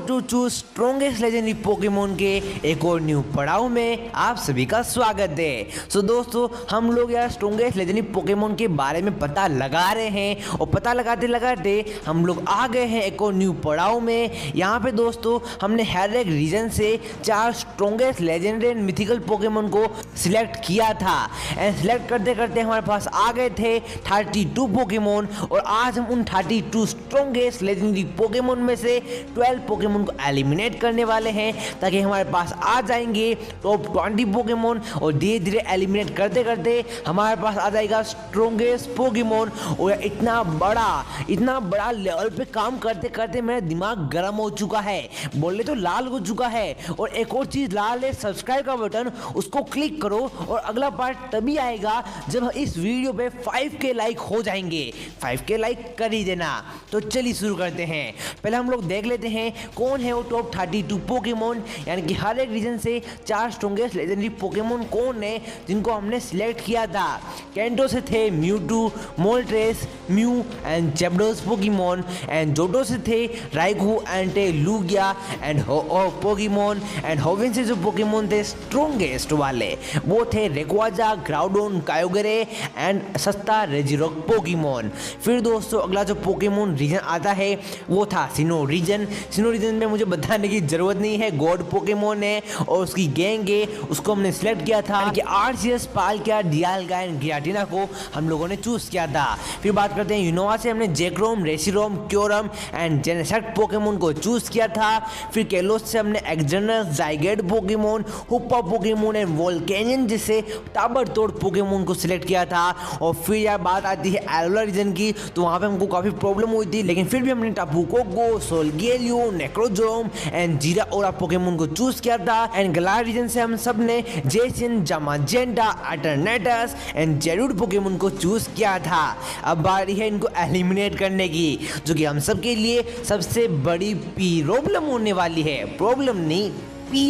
To choose strongest legendary Pokemon के एक और न्यू पड़ाव में आप सभी का स्वागत है। सो दोस्तों, हम लोग यार स्ट्रॉन्गेस्ट लेजेंडरी पोकेमोन के बारे में पता लगा रहे हैं और पता लगाते लगाते हम लोग आ गए हैं एक और न्यू पड़ाव में। यहाँ पे दोस्तों हमने हर एक रीजन से 4 strongest legendary and mythical Pokemon को सिलेक्ट किया था एंड सिलेक्ट करते करते हमारे पास आ गए थे 32 पोकेमोन और आज हम उन 32 स्ट्रॉन्गेस्ट लेजेंडरी पोकेमोन में से 12 पोकेमोन को एलिमिनेट करने वाले हैं ताकि हमारे पास आ जाएंगे टॉप 20 पोकेमोन और धीरे धीरे एलिमिनेट करते करते हमारे पास आ जाएगा स्ट्रॉन्गेस्ट पोकेमोन। और इतना बड़ा लेवल पे काम करते करते मेरा दिमाग गर्म हो चुका है, बोले तो लाल हो चुका है। और एक और चीज लाल है, सब्सक्राइब का बटन, उसको क्लिक करो और अगला पार्ट तभी आएगा जब इस वीडियो पे 5K लाइक हो जाएंगे। 5K लाइक कर ही देना। तो चलिए शुरू करते हैं। पहले हम लोग देख लेते हैं कौन है वो टॉप 32 पोकेमोन, यानी कि हर एक रीजन से 4 स्ट्रॉन्गेस्ट लेजेंडरी पोकेमोन कौन है जिनको हमने सिलेक्ट किया था। कैंटो से थे Mewtwo, Moltres, Mew and Zapdos Pokemon and Johto से थे Raikou and Lugia and Pokemon and Hoenn से जो पोकेमोन थे स्ट्रॉन्गेस्ट वाले वो थे रेक्वाजा, ग्राउडोन, कायोगरे एंड सस्ता रेजिरोक पोकेमोन। फिर दोस्तों अगला जो पोकेमोन रीजन आता है वो था सिनो रीजन। सिनो रीजन में मुझे बताने की जरूरत नहीं है, गॉड पोकेमोन है और उसकी गैंग है, उसको हमने सिलेक्ट किया था कि आर्सियस, पालकिया, डियालगा एंड गिराटिना को हम लोगों ने चूज किया था। फिर बात करते हैं यूनोवा से हमने जेक्रोम, रेसिरोम, क्योरम एंड जेनेसेक्ट पोकेमोन को चूज किया था। फिर केलोस से हमने एक्सजनस, जाइगेड पोकेमोन, हुप्पा पोकेमोन एंड वोल्केनियन जैसे ताबड़तोड़ पोकेमोन को सिलेक्ट किया था। और फिर यार बात आती है एलोला रीजन की, तो वहाँ पे हमको काफी प्रॉब्लम हुई थी, लेकिन फिर भी हमने टापू कोको, सोलगेलियो, नेक्रोजोम एंड जीरा ओरा पोकेमोन को चूज किया था। एंड गला रीजन से हम सब ने जेसन, जामाजेंटा, अटरनेटस एंड जेरूड पोकेमोन को चूज किया था। अब बारी है इनको एलिमिनेट करने की, जो कि हम सब के लिए सबसे बड़ी प्रॉब्लम होने वाली है। प्रॉब्लम नहीं,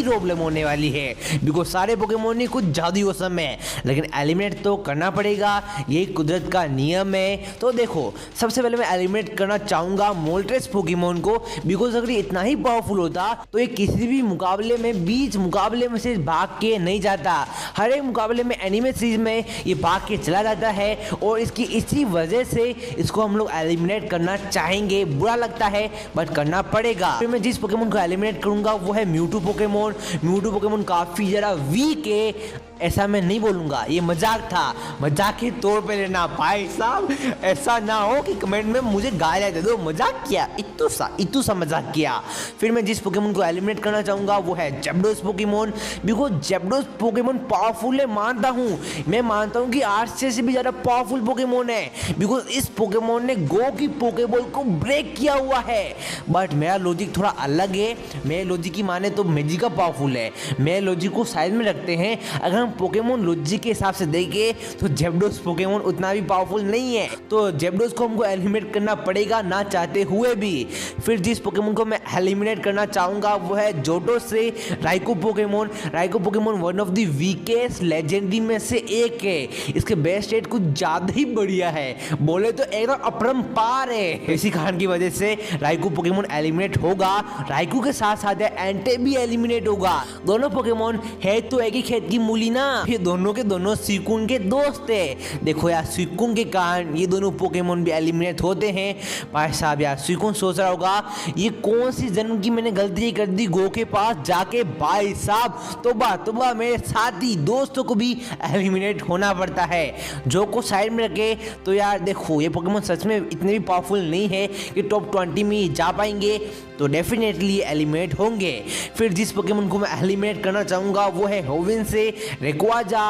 प्रॉब्लम होने वाली है, बिकॉज सारे पोकेमोन ही कुछ जादू औसम है, लेकिन एलिमिनेट तो करना पड़ेगा, यही कुदरत का नियम है। तो देखो, सबसे पहले मैं एलिमिनेट करना चाहूँगा मोल्ट्रेस पोकेमोन को, बिकॉज अगर ये इतना ही पावरफुल होता तो ये किसी भी मुकाबले में, बीच मुकाबले में से भाग के नहीं जाता। हर एक मुकाबले में एनिमे सीरीज में ये भाग के चला जाता है और इसकी इसी वजह से इसको हम लोग एलिमिनेट करना चाहेंगे। बुरा लगता है बट करना पड़ेगा। फिर मैं जिस पोकेमोन को एलिमिनेट करूँगा वो है म्यूटू पोकेमोन। म्यूटू पोकेमोन काफी ज्यादा वीक है, ऐसा मैं नहीं बोलूंगा, ये मजाक था, मजाक के तौर पे लेना भाई साहब। ऐसा ना हो कि कमेंट में मुझे गालियां दे दो, मजाक किया, इतू सा मजाक किया। फिर मैं जिस पोकेमोन को एलिमिनेट करना चाहूंगा वो है जैप्डोस पोकेमोन, बिकॉज जैप्डोस पोकेमोन पावरफुल है, मानता हूँ, मैं मानता हूँ कि आर्सियस से भी ज्यादा पावरफुल पोकेमोन है, बिकॉज इस पोकेमोन ने गो की पोकेबॉल को ब्रेक किया हुआ है। बट मेरा लॉजिक थोड़ा अलग है, मेरे लॉजिक की माने तो मेजिका पावरफुल है, मेरे लॉजिक को साइड में रखते हैं। अगर पोकेमोन लॉजिक के हिसाब से देखें तो जैप्डोस पोकेमोन उतना भी पावरफुल नहीं है, तो जैप्डोस को हमको एलिमिनेट करना पड़ेगा ना चाहते हुए भी। फिर जिस पोकेमोन को मैं एलिमिनेट करना चाहूंगा वो है जोटो से Raikou Pokemon. Raikou Pokemon one of the weakest legendary में से एक है, इसके बेस्ट रेट कुछ ज्यादा ही बढ़िया है, बोले तो एकदम अपरंपार है। इसी कारण की वजह से राइको पोकेमोन एलिमिनेट होगा। राइको के साथ साथ एंटे भी एलिमिनेट होगा। दोनों पोकेमोन है तो एक ही खेत की मूली ना, ये दोनों के दोनों सुकुन के दोस्त है। देखो यार, सुकुन के कारण ये दोनों पोकेमोन भी एलिमिनेट होते हैं। भाई साहब यार, सुकुन सोच रहा होगा ये कौन सी जन्म की मैंने गलती कर दी गो के पास जाके। भाई साहब तोबा, मेरे साथी दोस्तों को भी एलिमिनेट होना पड़ता है। जो को साइड में रखे तो यार देखो, ये पोकेमोन सच में इतने भी पावरफुल नहीं है कि टॉप 20 में जा पाएंगे, तो डेफिनेटली एलिमिनेट होंगे। फिर जिस पोकेमोन को मैं एलिमिनेट करना चाहूंगा वो है होविन से रेक्वाजा,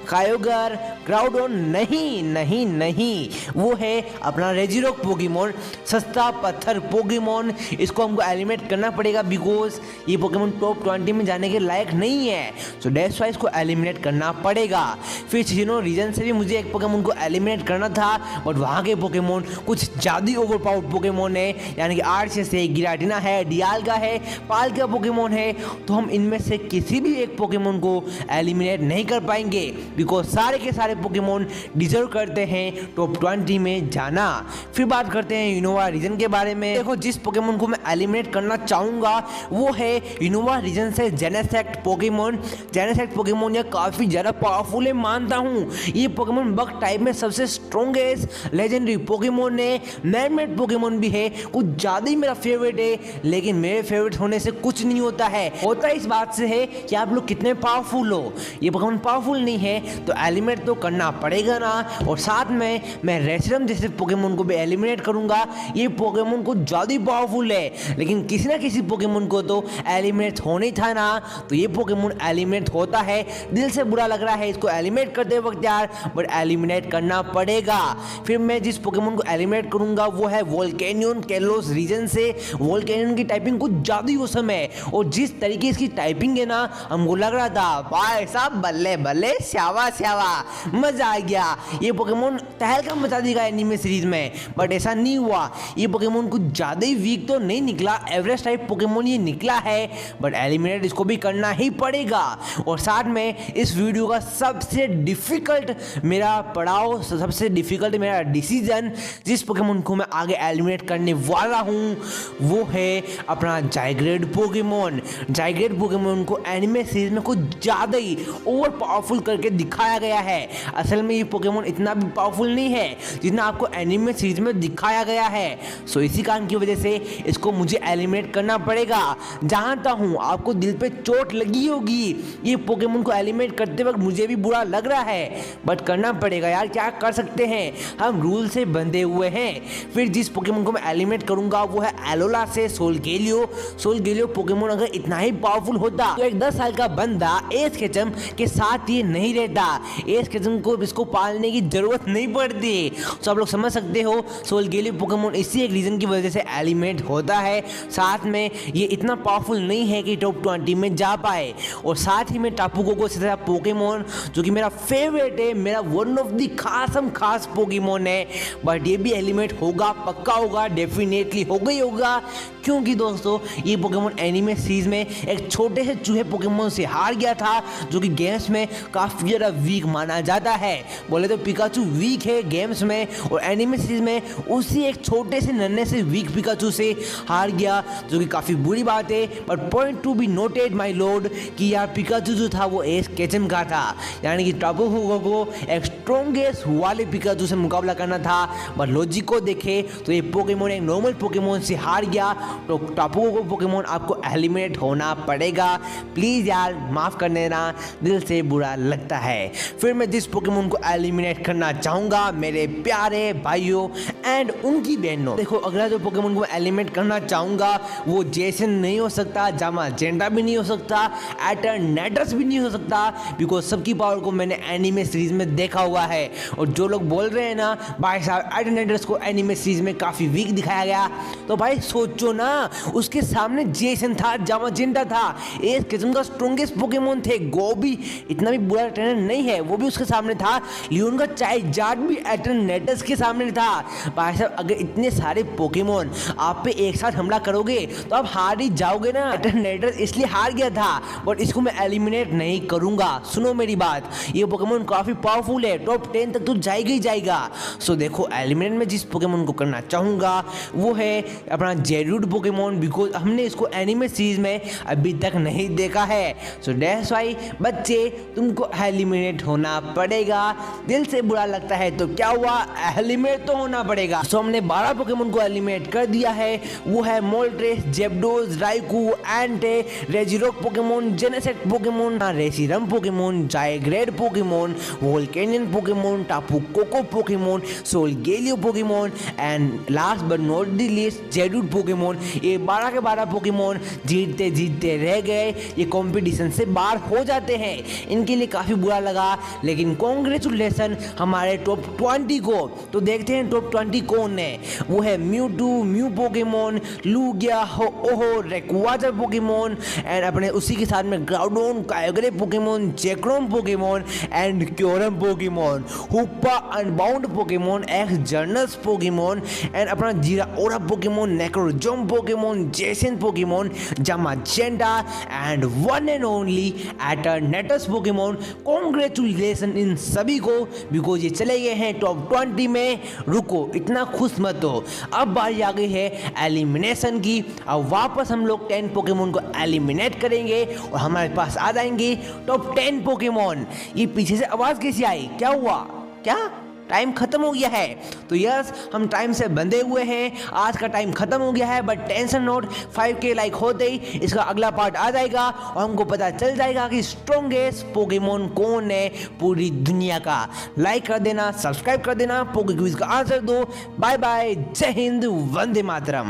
कायोगर, ग्राउडोन नहीं, वो है अपना रेजिरोक पोकेमोन, सस्ता पत्थर पोकेमोन। इसको हमको एलिमिनेट करना पड़ेगा बिकॉज ये पोकेमोन टॉप 20 में जाने के लायक नहीं है, सो दैट्स व्हाई इसको एलिमिनेट करना पड़ेगा। फिर सिनो रीजन से भी मुझे एक पोकेमोन को एलिमिनेट करना था, बट वहाँ के पोकेमोन कुछ ज़्यादा ओवरपावर्ड पोकेमोन है, यानी कि आर्सियस है, गिराटिना लूजियाना है, डियालगा है, पालका पोकेमोन है, तो हम इनमें से किसी भी एक पोकेमोन को एलिमिनेट नहीं कर पाएंगे, बिकॉज सारे के सारे पोकेमोन डिजर्व करते हैं टॉप 20 में जाना। फिर बात करते हैं यूनोवा रीजन के बारे में। देखो, जिस पोकेमोन को मैं एलिमिनेट करना चाहूँगा वो है यूनोवा रीजन से जेनेसेक्ट पोकेमोन। जेनेसेक्ट पोकेमोन ये काफ़ी ज़्यादा पावरफुल है मानता हूँ। ये पोकेमोन बग टाइप में सबसे स्ट्रॉन्गेस्ट लेजेंडरी पोकेमोन है, मैनमेड पोकेमोन भी है, कुछ ज़्यादा ही मेरा फेवरेट है। लेकिन मेरे फेवरेट होने से कुछ नहीं होता है, होता इस बात से है कि आप लोग कितने पावरफुल हो। ये पोकेमोन पावरफुल नहीं है तो एलिमिनेट तो करना पड़ेगा ना। और साथ में मैं रेसिडम जैसे पोकेमोन को भी एलिमिनेट करूंगा। ये पोकेमोन को ज़्यादा ही पावरफुल है, लेकिन किसी ना किसी पोकेमोन को तो एलिमिनेट होना ही था ना, तो ये पोकेमोन एलिमिनेट होता है। दिल से बुरा लग रहा है इसको एलिमिनेट करते वक्त यार, बट एलिमिनेट करना पड़ेगा। फिर मैं जिस पोकेमोन को एलिमिनेट करूंगा वो है वोल्केनियन कैलोस रीजन से। वोल्केनियन की टाइपिंग कुछ ज़्यादा ही औसम है, और जिस तरीके इसकी टाइपिंग है ना, हमको लग रहा था भाई साहब बल्ले बल्ले श्यावा श्यावा, मजा आ गया। ये पोकेमोन तहलका मचा देगा एनीमे सीरीज में, बट ऐसा नहीं हुआ। ये पोकेमोन कुछ ज़्यादा ही वीक तो नहीं निकला, एवरेज टाइप पोकेमोन ये निकला है, बट एलिमिनेट इसको भी करना ही पड़ेगा। और साथ में इस वीडियो का सबसे डिफिकल्ट मेरा पड़ाव, सबसे डिफिकल्ट मेरा डिसीजन, जिस पोकेमोन को मैं आगे एलिमिनेट करने वाला हूँ वो है अपना जाइग्रेड पोकेमोन। जाइग्रेड पोकेमोन को एनिमे सीरीज में कुछ ज़्यादा ही ओवर पावरफुल करके दिखाया गया है। असल में ये पोकेमोन इतना भी पावरफुल नहीं है जितना आपको एनिमे सीरीज में दिखाया गया है। सो इसी कारण की वजह से इसको मुझे एलिमिनेट करना पड़ेगा। जानता हूँ आपको दिल पे चोट लगी होगी, ये पोकेमोन को एलिमिनेट करते वक्त मुझे भी बुरा लग रहा है, बट करना पड़ेगा यार, क्या कर सकते हैं, हम रूल से बंधे हुए हैं। फिर जिस पोकेमोन को मैं एलिमिनेट करूंगा वो है एलोला से सोलगेलियो। सोलगेलियो पोकेमोन अगर इतना ही पावरफुल होता तो एक 10 साल का बंदा एस केचम के साथ ये नहीं रहता। एस केचम को इसको पालने की जरूरत नहीं पड़ती। तो आप लोग समझ सकते हो सोलगेलियो पोकेमोन इसी एक रीजन की वजह से एलिमिनेट होता है। साथ में ये इतना पावरफुल नहीं है कि टॉप 20 में जा पाए। और साथ ही में टापू कोको से पोकेमोन जो कि मेरा फेवरेट है, मेरा वन ऑफ दी खास पोकेमोन है, बट ये भी एलिमिनेट होगा, पक्का होगा, डेफिनेटली होगा ही होगा। क्योंकि दोस्तों ये पोकेमोन एनीमे सीरीज में एक छोटे से चूहे पोकेमोन से हार गया था, जो कि गेम्स में काफ़ी ज़्यादा वीक माना जाता है। बोले तो पिकाचू वीक है गेम्स में, और एनीमे सीरीज में उसी एक छोटे से नन्हे से वीक पिकाचू से हार गया, जो कि काफ़ी बुरी बात है। But point to be noted my Lord कि यार पिकाचू जो था वो एस केचम का था, यानी कि टापू कोको को एक स्ट्रॉन्गेस्ट वाले पिकाचू से मुकाबला करना था। बट लॉजिक को देखे तो ये पोकेमोन एक नॉर्मल पोकेमोन से हार गया, तो टापू कोको पोकेमोन आपको एलिमिनेट होना पड़ेगा। प्लीज़ यार माफ़ कर देना, दिल से बुरा लगता है। फिर मैं जिस पोकेमोन को एलिमिनेट करना चाहूँगा मेरे प्यारे भाइयों एंड उनकी बहनों, देखो अगला जो पोकेमोन को एलिमिनेट करना चाहूँगा वो जेसन नहीं हो सकता, जामाजेंटा भी नहीं हो सकता, एटरनेटस भी नहीं हो सकता, बिकॉज सबकी पावर को मैंने एनीमे सीरीज में देखा हुआ है। और जो लोग बोल रहे हैं ना भाई साहब एटरनेटस को एनीमे सीरीज में काफ़ी वीक दिखाया गया, तो भाई सोचो ना, उसके सामने जेसन था, जामाजेंटा था, एस किस्म का स्ट्रॉन्गेस्ट पोकेमोन थे, गोबी इतना भी बुरा ट्रेनर नहीं है, वो भी उसके सामने था, लियोन का चाइजार्ड भी एटरनेटस के सामने था। भाई साहब अगर इतने सारे पोकेमोन आप पे एक साथ हमला करोगे तो आप हार ही जाओगे ना। एटरनेटस इसलिए हार गया था, बट इसको मैं एलिमिनेट नहीं करूंगा। सुनो मेरी बात, ये पोकेमोन काफ़ी पावरफुल है, टॉप 10 तक तो जाएगा ही जाएगा। सो देखो एलिमिनेट में जिस पोकेमोन को करना चाहूँगा वो है अपना जेरूड पोकेमोन, बिकॉज हमने इसको एनीमे सीरीज में अभी तक नहीं देखा है। सो दैट्स व्हाई बच्चे तुमको एलिमिनेट होना पड़ेगा। दिल से बुरा लगता है तो क्या हुआ, एलिमिनेट तो होना पड़ेगा। सो हमने 12 पोकेमोन को एलिमिनेट कर दिया है, वो है Moltres, Zapdos, Raikou, Entei, Regirock Pokemon, Genesect Pokemon, Reshiram Pokemon, Zygarde Pokemon, Volcanion Pokemon, Tapu Koko Pokemon, Solgaleo Pokemon and last but not the least Zarude Pokemon. ये 12 के 12 पोकेमोन जीतते जीतते रह गए, ये कंपटीशन से बाहर हो जाते हैं। इनके लिए काफ़ी बुरा लगा, लेकिन कांग्रेचुलेसन हमारे टॉप 20 को। तो देखते हैं टॉप 20 20 कौन है? वो है म्यूटू, म्यू पोकेमोन, लूगिया, ओहो, रेक्वाजा पोकेमोन एंड अपने उसी के साथ में Groudon, Kyogre Pokemon, Zekrom Pokemon and Kyurem Pokemon, Hoopa unbound Pokemon, Xerneas Pokemon and अपना Zeraora Pokemon, Necrozma Pokemon, Zacian Pokemon, Zamazenta and one and only Eternatus Pokemon. Congratulations इन सभी को, because ये चले गए हैं top 20 में। रुको, इतना खुश मत हो, अब बारी आ गई है एलिमिनेशन की। अब वापस हम लोग 10 पोकेमोन को एलिमिनेट करेंगे और हमारे पास आ जाएंगे टॉप 10 पोकेमोन। ये पीछे से आवाज़ कैसी आई? क्या हुआ? क्या टाइम खत्म हो गया है? तो यस, हम टाइम से बंधे हुए हैं, आज का टाइम खत्म हो गया है। But tension note, 5K like होते ही इसका अगला पार्ट आ जाएगा और हमको पता चल जाएगा कि स्ट्रॉन्गेस्ट पोकेमोन कौन है पूरी दुनिया का। लाइक कर देना, सब्सक्राइब कर देना, पोके क्विज का आंसर दो। बाय बाय, जय हिंद, वंदे मातरम।